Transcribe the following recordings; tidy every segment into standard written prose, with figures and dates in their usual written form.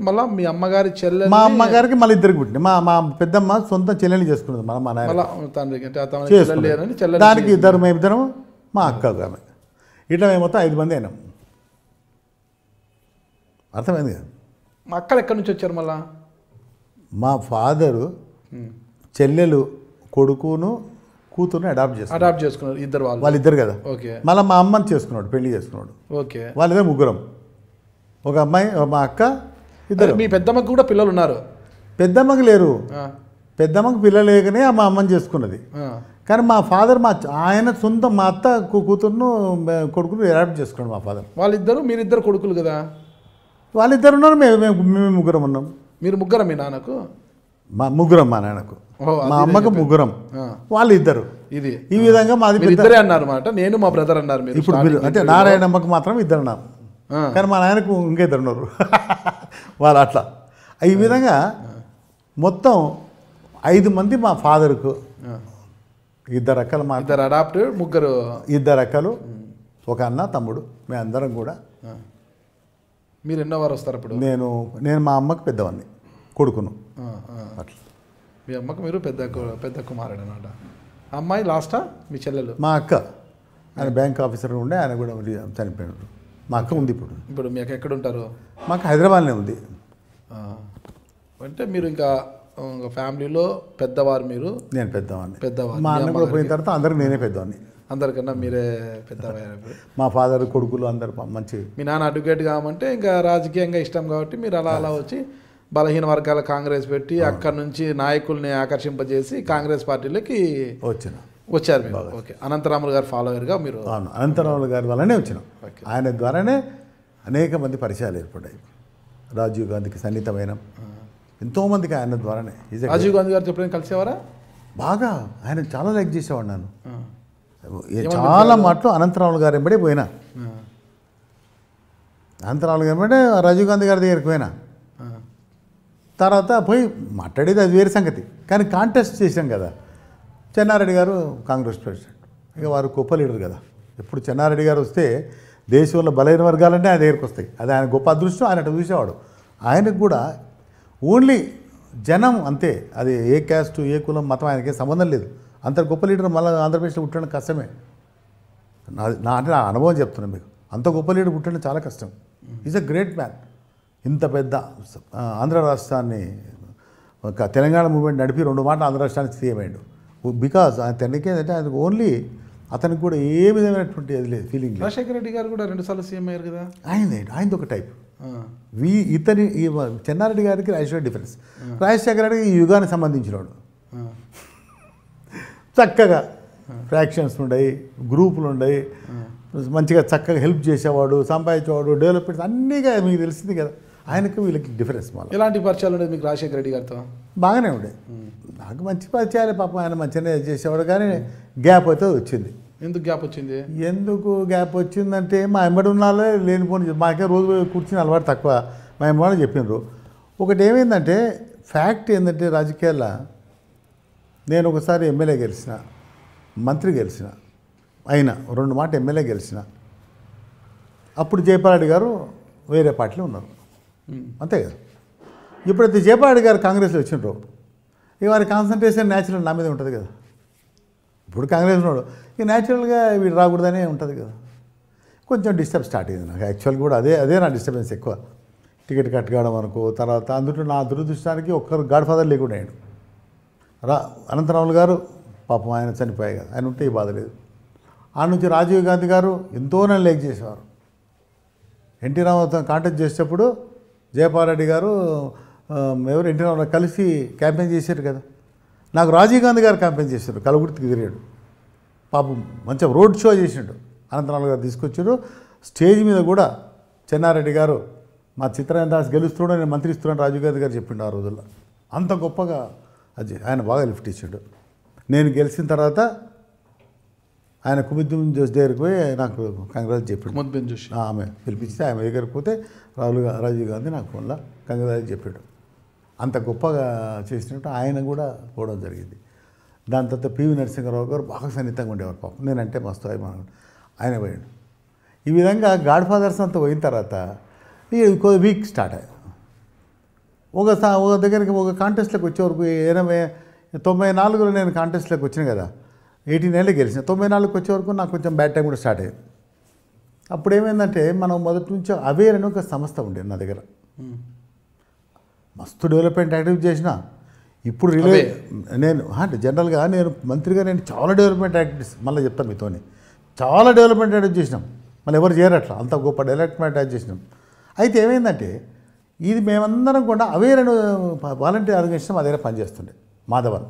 మళ్ళీ మీ అమ్మగారి చెల్లెలు, మా అమ్మగారికి మళ్ళీ ఇద్దరికి పుట్టింది. మా పెద్దమ్మ సొంత చెల్లెని చేసుకున్నది. మా నాయన దానికి ఇద్దరు, మేమిద్దరం, మా అక్క ఆమె, ఇట్లా మేము మొత్తం 5 మంది అయినాం. అర్థమైంది కదా. మా అక్కలు ఎక్కడి నుంచి వచ్చారు మళ్ళా? మా ఫాదరు చెల్లెలు కొడుకును కూతురుని అడాప్ట్ చేసుకున్నారు ఇద్దరు. వాళ్ళిద్దరు కదా. ఓకే. మళ్ళీ మా అమ్మని చేసుకున్నాడు, పెళ్లి చేసుకున్నాడు. ఓకే. వాళ్ళిద్దరు ముగ్గురం, ఒక అమ్మాయి, మా అక్క, ఇద్దరు. మీ పెద్దమ్మకి కూడా పిల్లలు ఉన్నారు? పెద్దమ్మకి లేరు. పెద్దమ్మకి పిల్లలు లేకనే మా అమ్మని చేసుకున్నది. కానీ మా ఫాదర్ ఆయన సొంత మా అత్త కూతురును కొడుకును అడాప్ట్ చేసుకున్నాడు మా ఫాదర్. వాళ్ళిద్దరు, మీరిద్దరు కొడుకులు కదా? వాళ్ళిద్దరు ఉన్నారు, మేము ముగ్గురం ఉన్నాం. మీరు ముగ్గురం మీ నాన్నకు? మా ముగ్గురం, మా నాన్నకు, మా అమ్మకు ముగ్గురం, వాళ్ళు ఇద్దరు. ఇది ఈ విధంగా మాది ఇద్దరే అన్నారు మాట. నేను మా బ్రదర్ అన్నారు మీరు. ఇప్పుడు మీరు అంటే నారాయణమ్మకు మాత్రం ఇద్దరు ఉన్నారు, కానీ మా నాయనకు ఇంకా ఇద్దరు ఉన్నారు. వాళ్ళు అట్లా ఈ విధంగా మొత్తం 5 మంది మా ఫాదర్కు, 2 అక్కలు, మా 2 అడాప్టెడ్, ముగ్గురు, 2 అక్కలు, ఒక అన్న తమ్ముడు, మేము అందరం కూడా. మీరు ఎన్నో వారు వస్తారు అప్పుడు? నేను మా అమ్మకు పెద్దవాడిని, కొడుకును. అట్లా మీ అమ్మకు మీరు పెద్ద కుమారుడు అన్నమాట. అమ్మాయి లాస్టా మీ చెల్లెలు? మా అక్క, ఆయన బ్యాంక్ ఆఫీసర్ ఉండే, ఆయన కూడా చనిపోయినాడు. మా అక్క ఉంది ఇప్పుడు. మీ అక్క ఎక్కడ ఉంటారు? మాకు హైదరాబాద్లో ఉంది. అంటే మీరు ఇంకా ఫ్యామిలీలో పెద్దవారు మీరు? నేను పెద్దవాడిని. మా అన్న కూడా పోయిన తర్వాత అందరికి నేనే పెద్దవాడిని. అందరికన్నా మీరే పెద్దవారు. మా ఫాదర్ కొడుకులు అందరు మంచి. మీ నాన్న అడ్వకేట్ కామంటే ఇంకా రాజకీయంగా ఇష్టం కాబట్టి మీరు అలా వచ్చి బలహీన వర్గాల కాంగ్రెస్ పెట్టి అక్కడి నుంచి నాయకుల్ని ఆకర్షింపజేసి కాంగ్రెస్ పార్టీలోకి వచ్చారు మీరు. ఓకే. అనంతరాములు గారు ఫాలోవర్గా మీరు? అవును, అనంతరాములు గారి వల్లనే వచ్చినాం. ఆయన ద్వారానే అనేక మంది పరిచయాలు ఏర్పడ్డాయి. రాజీవ్ గాంధీకి సన్నిహితమైన ఎంతోమందికి ఆయన ద్వారానే. రాజీవ్ గాంధీ గారు ఎప్పుడైనా కలిసేవారా? బాగా, ఆయన చాలా లైక్ చేసేవాడు నన్ను. చాలా మాటలు అనంతరాములు గారు వెంబడే పోయినా, అనంతరాములు గారు వెంబడే రాజీవ్ గాంధీ గారి దగ్గరికి పోయినా. తర్వాత పోయి మాట్లాడేది అది వేరే సంగతి, కానీ కాంటెస్ట్ చేసాం కదా. చెన్నారెడ్డి గారు కాంగ్రెస్ ప్రెసిడెంట్, ఇక వారు గొప్ప లీడర్ కదా. ఎప్పుడు చెన్నారెడ్డి గారు వస్తే దేశంలో బలహీన వర్గాలన్నీ ఆయన దగ్గరికి వస్తాయి. అది ఆయన గొప్ప అదృష్టం. ఆయన అటు చూసేవాడు. ఆయనకు కూడా ఓన్లీ జనం అంతే, అది ఏ క్యాస్ట్, ఏ కులం, మతం ఆయనకి సంబంధం లేదు. అంత గొప్ప లీడర్ మళ్ళీ ఆంధ్రప్రదేశ్లో పుట్టడం కష్టమే. అంటే నా అనుభవం చెప్తున్నాను మీకు. అంత గొప్ప లీడర్ పుట్టడం చాలా కష్టం. Is a great man. ఇంత పెద్ద ఆంధ్ర రాష్ట్రాన్ని, తెలంగాణ మూవ్మెంట్ నడిపి 2 మాటలు ఆంధ్ర రాష్ట్రానికి సీఎం అయ్యాడు. బికాజ్ తనకి ఏంటంటే ఆయనకు ఓన్లీ, అతనికి కూడా ఏ విధమైనటువంటి అది లేదు ఫీలింగ్. రాజశేఖర రెడ్డి గారు కూడా 2 సార్లు సీఎం అయ్యారు కదా. ఆయనది ఒక టైప్. చెన్నారెడ్డి గారికి రాజశేఖర డిఫరెన్స్. రాజశేఖర రెడ్డికి ఈ యుగానికి సంబంధించినవాడు. చక్కగా ఫ్రాక్షన్స్ ఉన్నాయి, గ్రూపులు ఉన్నాయి, మంచిగా చక్కగా హెల్ప్ చేసేవాడు, సంపాదించేవాడు, డెవలప్మెంట్స్ అన్నీగా మీకు తెలిసింది కదా. ఆయనకు వీళ్ళకి డిఫరెన్స్. మళ్ళీ ఎలాంటి పరిచయాలు ఉండేది మీకు రాజశేఖర రెడ్డి గారితో? బాగానే ఉండే. నాకు మంచి పరిచయాలే, పాపం ఆయన మంచిగానే చేసేవాడు. కానీ గ్యాప్ అయితే వచ్చింది. ఎందుకు గ్యాప్ వచ్చింది? ఎందుకు గ్యాప్ వచ్చిందంటే మా ఎంబడి ఉన్నాళ్ళే లేనిపోని, మాకే రోజు కూర్చుని అలవాటు తక్కువ. మా ఎంబడి చెప్పినారు. ఒకటి ఏమైందంటే, ఫ్యాక్ట్ ఏంటంటే రాజకీయాల్లో నేను ఒకసారి ఎమ్మెల్యే గెలిచిన, మంత్రి గెలిచిన, అయినా 2 మాట ఎమ్మెల్యే గెలిచిన. అప్పుడు జయపాల్ గారు వేరే పార్టీలో ఉన్నారు, అంతే కదా. ఇప్పుడైతే జయపాల్ గారు కాంగ్రెస్లో వచ్చిండ్రు, ఇక వారి కాన్సన్ట్రేషన్ న్యాచురల్ నా మీద ఉంటుంది కదా. ఇప్పుడు కాంగ్రెస్ ఉన్నాడు, ఇక న్యాచురల్గా వీడు రాకూడదనే ఉంటుంది కదా. కొంచెం డిస్టర్బ్ స్టార్ట్ అయింది నాకు. యాక్చువల్ కూడా అదే నా డిస్టర్బెన్స్ ఎక్కువ. టికెట్ కట్ కావడం అనుకో. తర్వాత అందులో నా దురదృష్టానికి ఒక్కరు గాడ్ ఫాదర్ లేకుండా అయ్యాడు. అనంతరాములు గారు పాపం ఆయన చనిపోయాయి కదా, ఆయన ఉంటే ఈ బాధ లేదు. ఆ నుంచి రాజీవ్ గాంధీ గారు ఎంతో నన్ను లేక్ చేసేవారు. ఎన్టీ రామారావుతో కాంటాక్ట్ చేసేటప్పుడు జయపాల్ రెడ్డి గారు ఎవరు ఎన్టీ రామారావు కలిసి క్యాంపెయిన్ చేశారు కదా. నాకు రాజీవ్ గాంధీ గారు క్యాంపెయిన్ చేశారు, కలగుర్తికి తిరిగాడు. పాపం మంచిగా రోడ్ షో చేసిండు. అనంతరాములు గారు తీసుకొచ్చారు. స్టేజ్ మీద కూడా చెన్నారెడ్డి గారు మా చిత్రరేఖ దాస్ గెలుస్తున్నాడు, నేను మంత్రి ఇస్తున్నాను రాజీవ్ గాంధీ గారు చెప్పిండు ఆ రోజుల్లో. అంత గొప్పగా అది ఆయన బాగా లిఫ్ట్ ఇచ్చాడు. నేను గెలిచిన తర్వాత ఆయన కుముద్దిన్ జోషి దగ్గరికి పోయి నాకు కంగ్రాట్స్ చెప్పాడు. కుముద్దిన్ జోషి ఆమె పిలిపించి ఆమె దగ్గరికి పోతే రాజీవ్ గాంధీ నాకు ఫోన్లో కంగ్రాట్స్ చెప్పాడు. అంత గొప్పగా చేసినట్టు ఆయన కూడా పోవడం జరిగింది. దాని తర్వాత పివి నరసింహారావు గారు బాగా సన్నిహితంగా ఉండేవారు పాపం, నేనంటే మస్తు అభిమానం, ఆయన పోయాడు. ఈ విధంగా గాడ్ ఫాదర్స్ అంతా పోయిన తర్వాత ఇంకో వీక్ స్టార్ట్ అయ్యాయి. ఒక దగ్గరికి ఒక కాంటెస్ట్లోకి వచ్చే వరకు 94లో నేను కాంటెస్ట్లోకి వచ్చిన కదా, 18 ఏళ్ళకి గెలిచిన. 94కి వచ్చే వరకు నాకు కొంచెం బ్యాడ్ టైం కూడా స్టార్ట్ అయ్యింది. అప్పుడు ఏమైందంటే మనం మొదటి నుంచి అవేర్ అని ఒక సంస్థ ఉండేది నా దగ్గర, మస్తు డెవలప్మెంట్ యాక్టివిటీ చేసిన. ఇప్పుడు నేను అంటే జనరల్గా నేను మంత్రిగా నేను చాలా డెవలప్మెంట్ యాక్టివిటీస్, మళ్ళీ చెప్తాను మీతోని, చాలా డెవలప్మెంట్ యాక్టివిటీ చేసినాం. మళ్ళీ ఎవరు చేయరు అట్లా, అంత గొప్ప డెవలప్మెంట్ యాక్టివిటీ చేసినాం. అయితే ఏమైందంటే ఇది మేమందరం కూడా అవేర్ అని వాలంటీర్ ఆర్గనైజేషన్ మా దగ్గర పనిచేస్తుండే. మాధవన్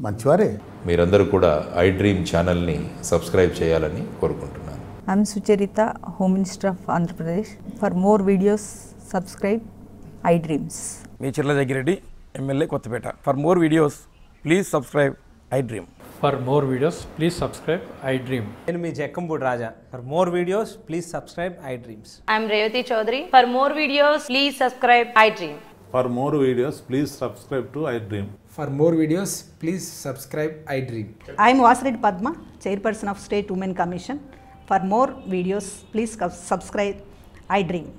మంచివారే. మీరందరూ కూడా ఐ డ్రీమ్ ఛానల్ని సబ్స్క్రైబ్ చేయాలని కోరుకుంటున్నాను. I'm Sucharita, Home Minister of Andhra Pradesh. For more videos, subscribe iDreams. మీ Chirla Jaggireddy, MLA Kothapeta. For more videos please subscribe iDream. For more videos, please subscribe iDream. నేను మీ Jakkampudi Raja. For more videos please subscribe iDreams. I'm Revati Chaudhary. For more videos, please subscribe iDream. For more videos, please subscribe to iDream. For more videos, please subscribe iDream. I am Vasireddy Padma, Chairperson of State Women Commission. For more videos, please subscribe iDream.